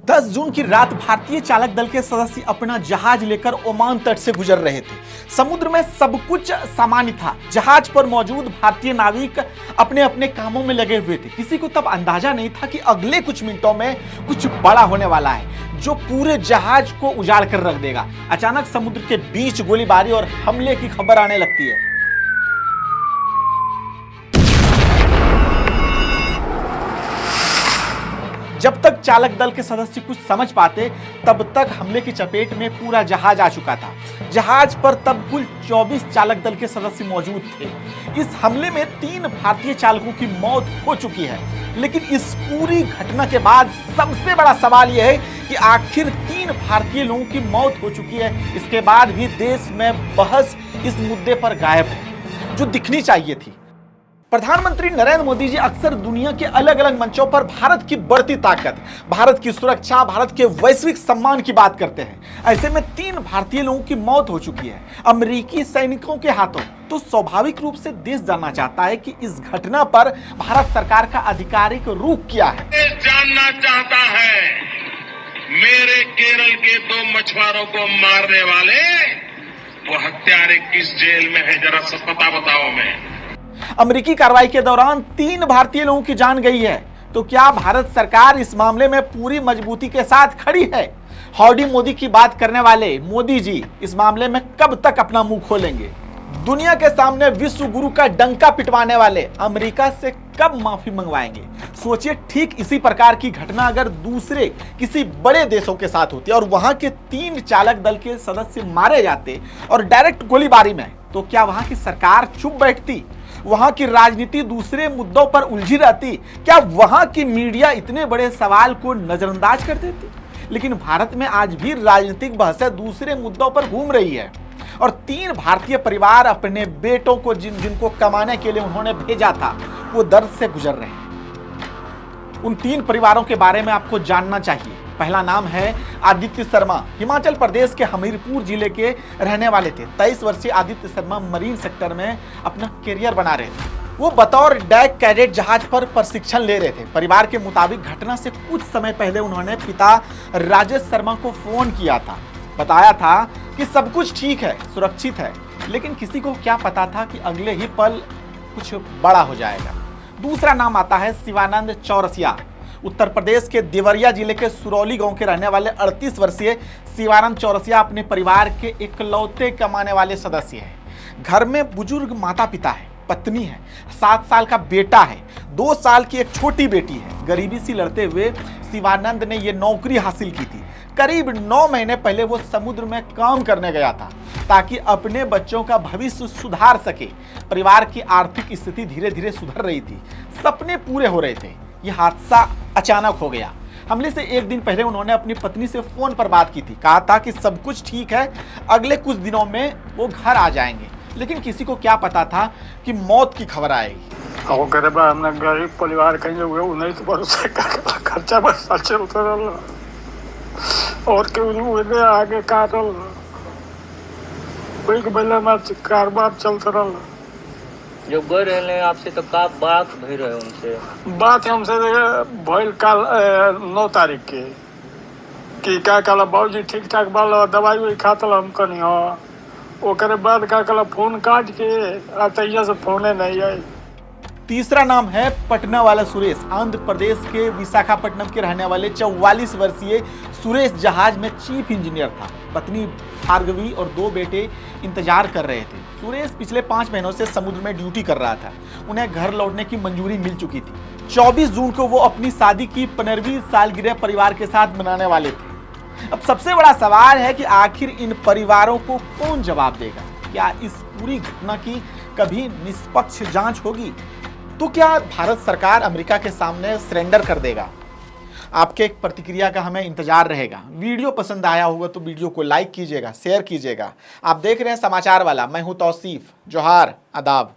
10 जून की रात भारतीय चालक दल के सदस्य अपना जहाज लेकर ओमान तट से गुजर रहे थे। समुद्र में सब कुछ सामान्य था। जहाज पर मौजूद भारतीय नाविक अपने अपने कामों में लगे हुए थे। किसी को तब अंदाजा नहीं था कि अगले कुछ मिनटों में कुछ बड़ा होने वाला है जो पूरे जहाज को उजाड़ कर रख देगा। अचानक समुद्र के बीच गोलीबारी और हमले की खबर आने लगती है। जब तक चालक दल के सदस्य कुछ समझ पाते तब तक हमले की चपेट में पूरा जहाज आ चुका था। जहाज पर तब कुल 24 चालक दल के सदस्य मौजूद थे। इस हमले में 3 भारतीय चालकों की मौत हो चुकी है। लेकिन इस पूरी घटना के बाद सबसे बड़ा सवाल यह है कि आखिर 3 भारतीय लोगों की मौत हो चुकी है, इसके बाद भी देश में बहस इस मुद्दे पर गायब है जो दिखनी चाहिए थी। प्रधानमंत्री नरेंद्र मोदी जी अक्सर दुनिया के अलग अलग मंचों पर भारत की बढ़ती ताकत, भारत की सुरक्षा, भारत के वैश्विक सम्मान की बात करते हैं। ऐसे में 3 भारतीय लोगों की मौत हो चुकी है अमेरिकी सैनिकों के हाथों। तो स्वाभाविक रूप से देश जानना चाहता है कि इस घटना पर भारत सरकार का आधिकारिक रुख क्या है। देश जानना चाहता है मेरे केरल के 2 मछुआरों को मारने वाले वो हत्यारे किस जेल में है, जरा सा पता बताओ। मैं अमेरिकी कार्रवाई के दौरान 3 भारतीय लोगों की जान गई है। तो क्या भारत सरकार इस मामले में पूरी मजबूती के साथ खड़ी है? हाउडी मोदी की बात करने वाले मोदी जी इस मामले में कब तक अपना मुंह खोलेंगे? दुनिया के सामने विश्व गुरु का डंका पिटवाने वाले अमेरिका से कब माफी मंगवाएंगे? सोचिए, ठीक इसी प्रकार की घटना अगर दूसरे किसी बड़े देशों के साथ होती और वहां के 3 चालक दल के सदस्य मारे जाते और डायरेक्ट गोलीबारी में, तो क्या वहां की सरकार चुप बैठती? वहां की राजनीति दूसरे मुद्दों पर उलझी रहती? क्या वहां की मीडिया इतने बड़े सवाल को नजरअंदाज कर देती? लेकिन भारत में आज भी राजनीतिक बहसें दूसरे मुद्दों पर घूम रही है और 3 भारतीय परिवार अपने बेटों को जिनको कमाने के लिए उन्होंने भेजा था, वो दर्द से गुजर रहे हैं। उन 3 परिवारों के बारे में आपको जानना चाहिए। पहला नाम है आदित्य शर्मा। हिमाचल प्रदेश के हमीरपुर जिले के रहने वाले थे। 23 वर्षीय आदित्य शर्मा मरीन सेक्टर में अपना करियर बना रहे थे। वो बतौर डैक कैडेट जहाज पर प्रशिक्षण ले रहे थे। परिवार के मुताबिक घटना से कुछ समय पहले उन्होंने पिता राजेश शर्मा को फोन किया था। बताया था कि सब कुछ ठीक है, सुरक्षित है। लेकिन किसी को क्या पता था कि अगले ही पल कुछ बड़ा हो जाएगा। दूसरा नाम आता है शिवानंद चौरसिया। उत्तर प्रदेश के देवरिया जिले के सुरौली गांव के रहने वाले 38 वर्षीय शिवानंद चौरसिया अपने परिवार के इकलौते कमाने वाले सदस्य हैं। घर में बुजुर्ग माता पिता है, पत्नी है, 7 साल का बेटा है, 2 साल की एक छोटी बेटी है। गरीबी से लड़ते हुए शिवानंद ने यह नौकरी हासिल की थी। करीब 9 महीने पहले वो समुद्र में काम करने गया था ताकि अपने बच्चों का भविष्य सुधार सके। परिवार की आर्थिक स्थिति धीरे धीरे सुधर रही थी, सपने पूरे हो रहे थे। यह हादसा अचानक हो गया। हमले से 1 दिन पहले उन्होंने अपनी पत्नी से फोन पर बात की थी। कहा था कि सब कुछ ठीक है, अगले कुछ दिनों में वो घर आ जाएंगे। लेकिन किसी को क्या पता था कि मौत की खबर आएगी। हमने गरीब परिवार कहीं हुए 19 वर्ष खर्चा बस चलते रहा और के आगे काटल कारोबार चलते रहा। जब गए रहे आपसे तो का बात भई रहे उनसे? बात हमसे भइल काल 9 तारीख के कि का कहला बाबूजी ठीक ठाक बाल दवाई वही खातल हम कनी हो। ओकरे बाद का कहला फोन काट के तैया से फोने नहीं आई। तीसरा नाम है पटना वाला सुरेश। आंध्र प्रदेश के विशाखापट्टनम के रहने वाले 44 वर्षीय सुरेश जहाज में चीफ इंजीनियर था। पत्नी भार्गवी और 2 बेटे इंतजार कर रहे थे। सुरेश पिछले 5 महीनों से समुद्र में ड्यूटी कर रहा था। उन्हें घर लौटने की मंजूरी मिल चुकी थी। 24 जून को वो अपनी शादी की 15वीं सालगिरह परिवार के साथ मनाने वाले थे। अब सबसे बड़ा सवाल है कि आखिर इन परिवारों को कौन जवाब देगा? क्या इस पूरी घटना की कभी निष्पक्ष जांच होगी? तो क्या भारत सरकार अमेरिका के सामने सरेंडर कर देगा? आपके एक प्रतिक्रिया का हमें इंतजार रहेगा। वीडियो पसंद आया होगा तो वीडियो को लाइक कीजिएगा, शेयर कीजिएगा। आप देख रहे हैं समाचार वाला। मैं हूं तौसीफ। जोहार, आदाब।